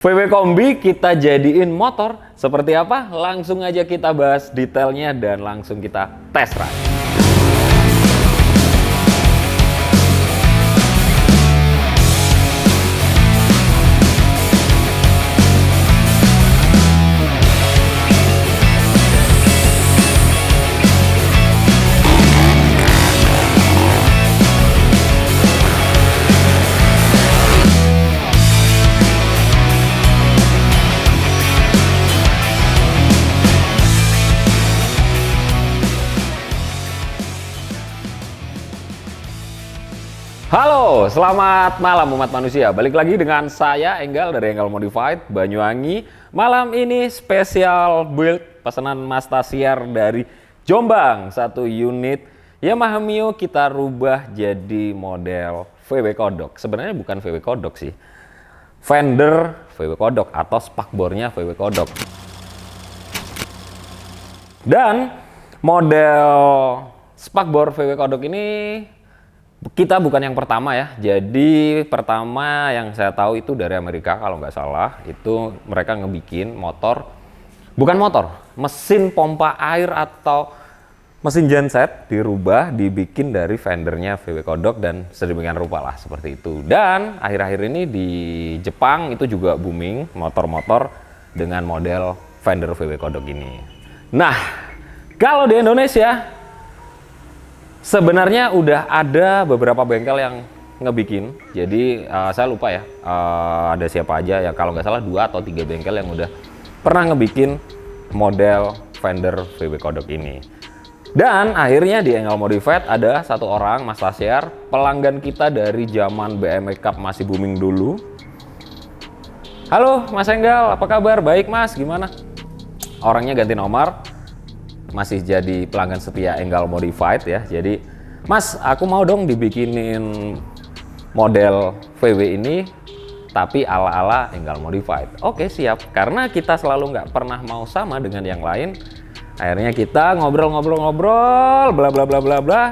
VW Kombi kita jadiin motor seperti apa? Langsung aja kita bahas detailnya dan langsung kita test ride. Halo, selamat malam umat manusia. Balik lagi dengan saya Enggal dari Enggal Modified Banyuwangi. Malam ini spesial build pesanan Mas Tasiar dari Jombang. Satu unit Yamaha Mio kita rubah jadi model VW Kodok. Sebenarnya bukan VW Kodok sih, fender VW Kodok atau spakbornya VW Kodok. Dan model spakbor VW Kodok ini kita bukan yang pertama ya. Jadi pertama yang saya tahu itu dari Amerika kalau nggak salah. Itu mereka ngebikin motor, bukan motor, mesin pompa air atau mesin genset dirubah, dibikin dari fendernya VW Kodok dan sedemikian rupa lah seperti itu. Dan akhir-akhir ini di Jepang itu juga booming motor-motor dengan model fender VW Kodok ini. Nah, kalau di Indonesia sebenarnya udah ada beberapa bengkel yang ngebikin. Jadi saya lupa ya ada siapa aja ya, kalau nggak salah 2 atau 3 bengkel yang udah pernah ngebikin model fender VW Kodok ini. Dan akhirnya di Enggal Modified ada satu orang, Mas Tasiar, pelanggan kita dari zaman BMW Cup masih booming dulu. Halo Mas Enggal, apa kabar? Baik Mas, gimana? Orangnya ganti nomor, masih jadi pelanggan setia Enggal Modified ya. Jadi Mas, aku mau dong dibikinin model VW ini tapi ala-ala Enggal Modified. Oke siap, karena kita selalu nggak pernah mau sama dengan yang lain. Akhirnya kita ngobrol-ngobrol bla bla bla bla bla,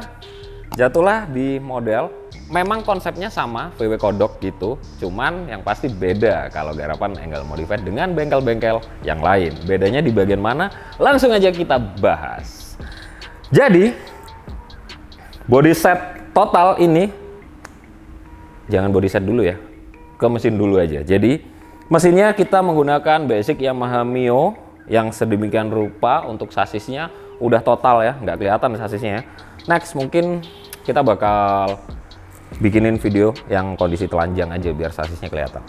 jatuhlah di model. Memang konsepnya sama VW Kodok gitu, cuman yang pasti beda kalau garapan Enggal Modified dengan bengkel-bengkel yang lain. Bedanya di bagian mana? Langsung aja kita bahas. Jadi body set total ini, jangan body set dulu ya, ke mesin dulu aja. Jadi mesinnya kita menggunakan basic Yamaha Mio yang sedemikian rupa. Untuk sasisnya udah total ya, nggak kelihatan sasisnya ya. Next mungkin kita bakal bikinin video yang kondisi telanjang aja biar sasisnya kelihatan.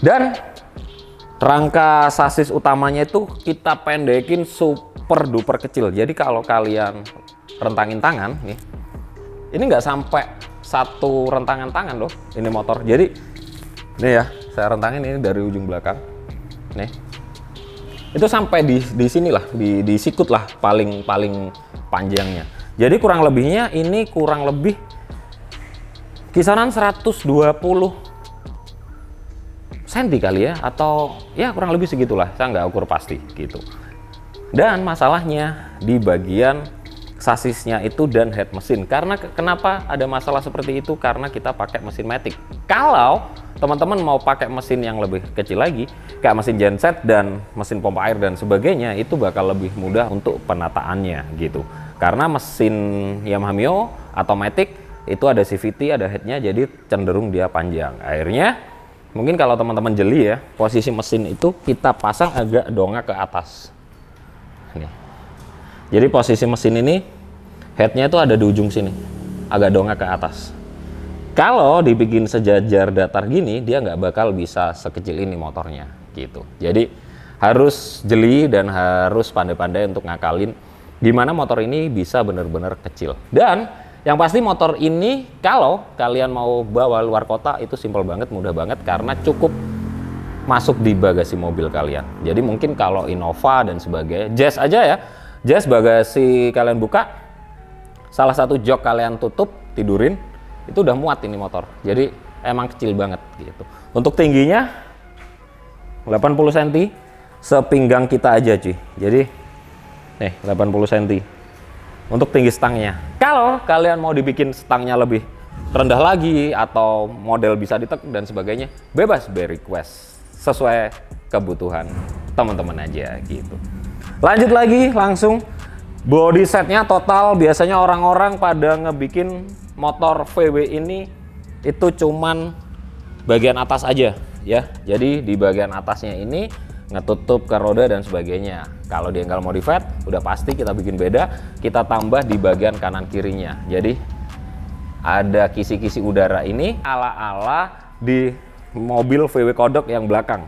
Dan rangka sasis utamanya itu kita pendekin super duper kecil. Jadi kalau kalian rentangin tangan nih, ini nggak sampai satu rentangan tangan loh ini motor. Jadi nih ya, saya rentangin ini dari ujung belakang nih, itu sampai di sini lah, di sikut lah paling panjangnya. Jadi kurang lebihnya ini kurang lebih kisaran 120 cm kali ya, atau ya kurang lebih segitulah, saya nggak ukur pasti gitu. Dan masalahnya di bagian sasisnya itu dan head mesin. Karena kenapa ada masalah seperti itu? Karena kita pakai mesin matic. Kalau teman-teman mau pakai mesin yang lebih kecil lagi, kayak mesin genset dan mesin pompa air dan sebagainya, itu bakal lebih mudah untuk penataannya gitu. Karena mesin Yamaha Mio atau matic itu ada CVT, ada headnya, jadi cenderung dia panjang. Akhirnya mungkin kalau teman-teman jeli ya, posisi mesin itu kita pasang agak dongak ke atas nih. Jadi posisi mesin ini headnya itu ada di ujung sini, agak dongak ke atas. Kalau dibikin sejajar datar gini, dia nggak bakal bisa sekecil ini motornya gitu. Jadi harus jeli dan harus pandai-pandai untuk ngakalin gimana motor ini bisa benar-benar kecil. Dan yang pasti motor ini kalau kalian mau bawa luar kota itu simpel banget, mudah banget, karena cukup masuk di bagasi mobil kalian. Jadi mungkin kalau Innova dan sebagainya, Jazz aja ya, Jazz bagasi kalian buka, salah satu jok kalian tutup, tidurin, itu udah muat ini motor. Jadi emang kecil banget gitu. Untuk tingginya 80 cm, sepinggang kita aja cuy. Jadi nih 80 cm. Untuk tinggi stangnya. Kalau kalian mau dibikin stangnya lebih rendah lagi atau model bisa ditek dan sebagainya, bebas by request. sesuai kebutuhan teman-teman aja gitu. Lanjut lagi langsung body setnya total. Biasanya orang-orang pada ngebikin motor VW ini itu cuman bagian atas aja ya. Jadi di bagian atasnya ini ngetutup ke roda dan sebagainya. Kalau di Enggal Modified udah pasti kita bikin beda, kita tambah di bagian kanan kirinya. Jadi ada kisi-kisi udara ini ala-ala di mobil VW Kodok yang belakang.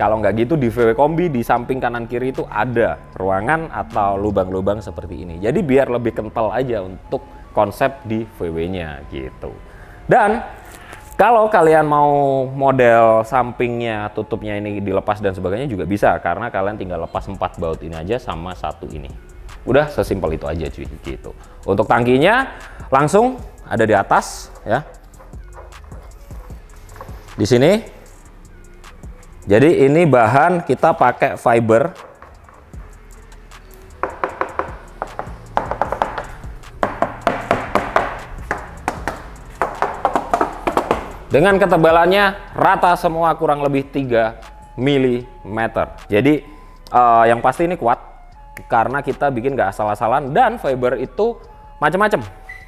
Kalau nggak gitu di VW Kombi di samping kanan kiri itu ada ruangan atau lubang-lubang seperti ini. Jadi biar lebih kental aja untuk konsep di VW-nya gitu. Dan kalau kalian mau model sampingnya, tutupnya ini dilepas dan sebagainya juga bisa, karena kalian tinggal lepas 4 baut ini aja sama satu ini. Udah sesimpel itu aja cuy gitu. Untuk tangkinya langsung ada di atas ya. Di sini. Jadi ini bahan kita pakai fiber. Dengan ketebalannya rata semua kurang lebih 3 mm. Jadi yang pasti ini kuat karena kita bikin gak asal-asalan, dan fiber itu macam-macam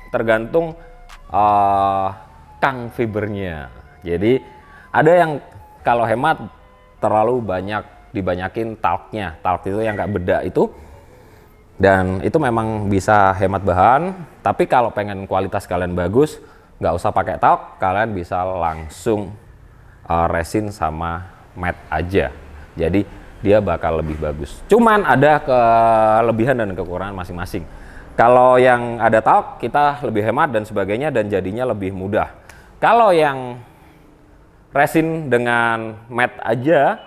tergantung kang fibernya. Jadi ada yang kalau hemat terlalu banyak dibanyakin talknya, talk itu yang kayak bedak itu, dan itu memang bisa hemat bahan. Tapi kalau pengen kualitas kalian bagus, nggak usah pakai talk, kalian bisa langsung resin sama matte aja. Jadi dia bakal lebih bagus. Cuman ada kelebihan dan kekurangan masing-masing. Kalau yang ada talk kita lebih hemat dan sebagainya, dan jadinya lebih mudah. Kalau yang resin dengan matte aja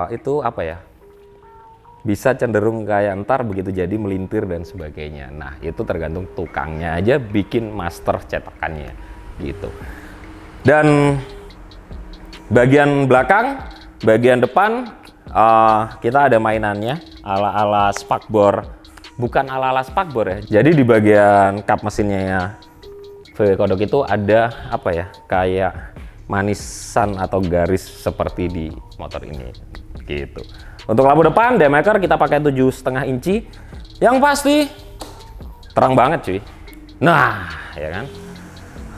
itu apa ya, bisa cenderung kayak ntar begitu jadi melintir dan sebagainya. Nah itu tergantung tukangnya aja bikin master cetakannya gitu. Dan bagian belakang, bagian depan kita ada mainannya ala-ala spakbor, bukan ala-ala spakbor ya. Jadi di bagian kap mesinnya VW Kodok itu ada apa ya, kayak manisan atau garis seperti di motor ini gitu. Untuk lampu depan Daymaker kita pakai 7,5 inci, yang pasti terang banget cuy. Nah ya kan,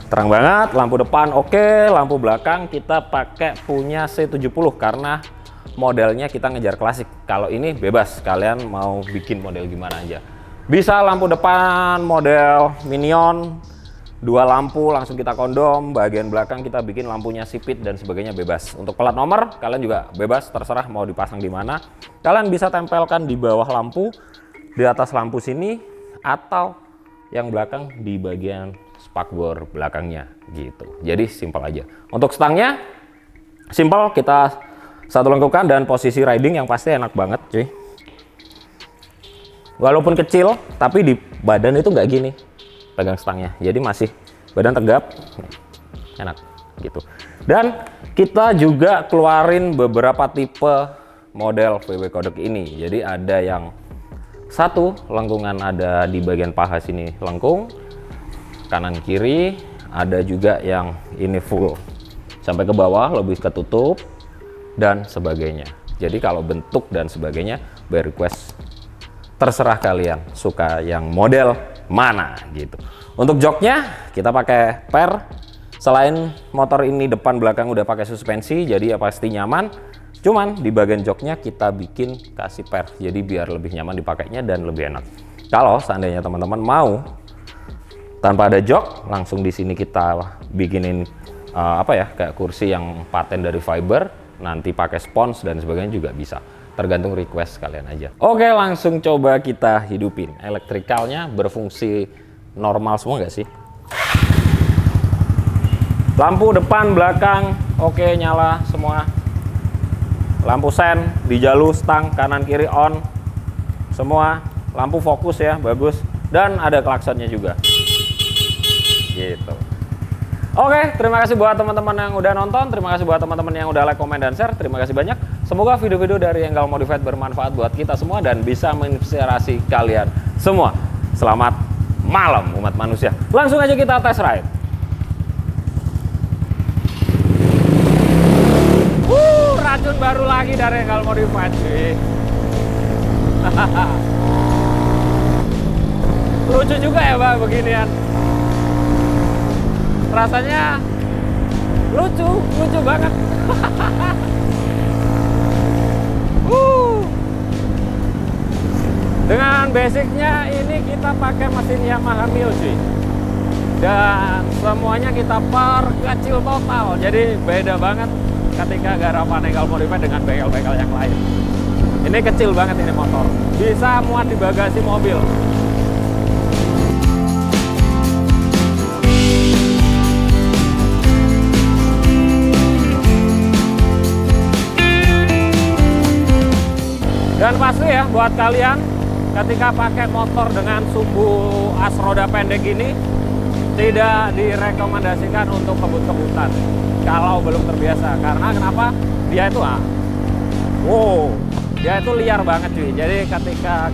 terang banget. Lampu depan oke. Lampu belakang kita pakai punya C70 karena modelnya kita ngejar klasik. Kalau ini bebas, kalian mau bikin model gimana aja bisa. Lampu depan model Minion, 2 lampu langsung kita kondom. Bagian belakang kita bikin lampunya sipit dan sebagainya bebas. Untuk plat nomor kalian juga bebas, terserah mau dipasang di mana. Kalian bisa tempelkan di bawah lampu, di atas lampu sini, atau yang belakang di bagian spakbor belakangnya gitu. Jadi simpel aja. Untuk stangnya simpel, kita satu lengkupkan, dan posisi riding yang pasti enak banget cuy. Walaupun kecil tapi di badan itu nggak gini pegang stangnya, jadi masih badan tegap, enak gitu. Dan kita juga keluarin beberapa tipe model VW Kodok ini. Jadi ada yang satu lengkungan ada di bagian paha sini lengkung, kanan kiri. Ada juga yang ini full sampai ke bawah, lebih ketutup dan sebagainya. Jadi kalau bentuk dan sebagainya by request, terserah kalian suka yang model mana gitu. Untuk joknya kita pakai per. Selain motor ini depan belakang udah pakai suspensi, jadi ya pasti nyaman. Cuman di bagian joknya kita bikin kasih per, jadi biar lebih nyaman dipakainya dan lebih enak. Kalau seandainya teman-teman mau tanpa ada jok, langsung di sini kita bikinin apa ya, kayak kursi yang paten dari fiber, nanti pakai spons dan sebagainya juga bisa. Tergantung request kalian aja. Oke, langsung coba kita hidupin. Elektrikalnya berfungsi normal semua nggak sih? Lampu depan, belakang, oke, nyala semua. Lampu sen, di jalur stang, kanan kiri on. Semua. Lampu fokus ya, bagus. Dan ada klaksonnya juga. Gitu. Oke, terima kasih buat teman-teman yang udah nonton. Terima kasih buat teman-teman yang udah like, komen, dan share. Terima kasih banyak. Semoga video-video dari Enggal Modified bermanfaat buat kita semua dan bisa menginspirasi kalian semua. Selamat malam umat manusia. Langsung aja kita tes ride. version baru lagi dari Enggal Modified sih. Lucu juga ya Pak beginian. Rasanya lucu banget. Dengan basicnya ini kita pakai mesin Yamaha Mio cuy. Dan semuanya kita perkecil total. Jadi beda banget ketika garapan Enggal Modified dengan bengkel-bengkel yang lain. Ini kecil banget ini motor. Bisa muat di bagasi mobil. Dan pasti ya buat kalian ketika pakai motor dengan suku as roda pendek ini tidak direkomendasikan untuk kebut-kebutan kalau belum terbiasa. Karena kenapa? Dia itu dia itu liar banget cuy. Jadi ketika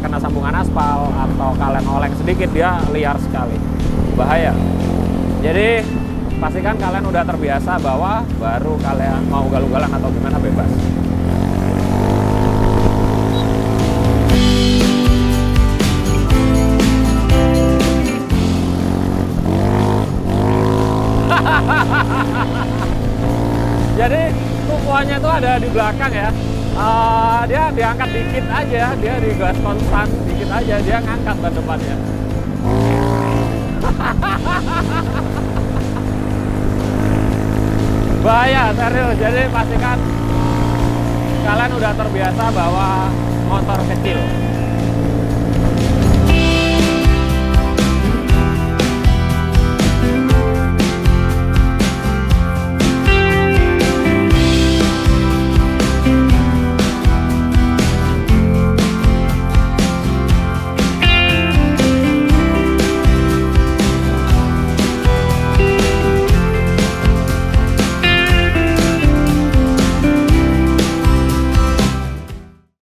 kena sambungan aspal atau kalian oleng sedikit dia liar sekali. Bahaya. Jadi pastikan kalian udah terbiasa bahwa baru kalian mau galu-galan atau gimana bebas. Jadi tumpuannya itu ada di belakang ya. Dia diangkat dikit aja, dia digas konstan dikit aja, dia ngangkat ban depannya. Bahaya, serius. Jadi pastikan kalian udah terbiasa bawa motor kecil.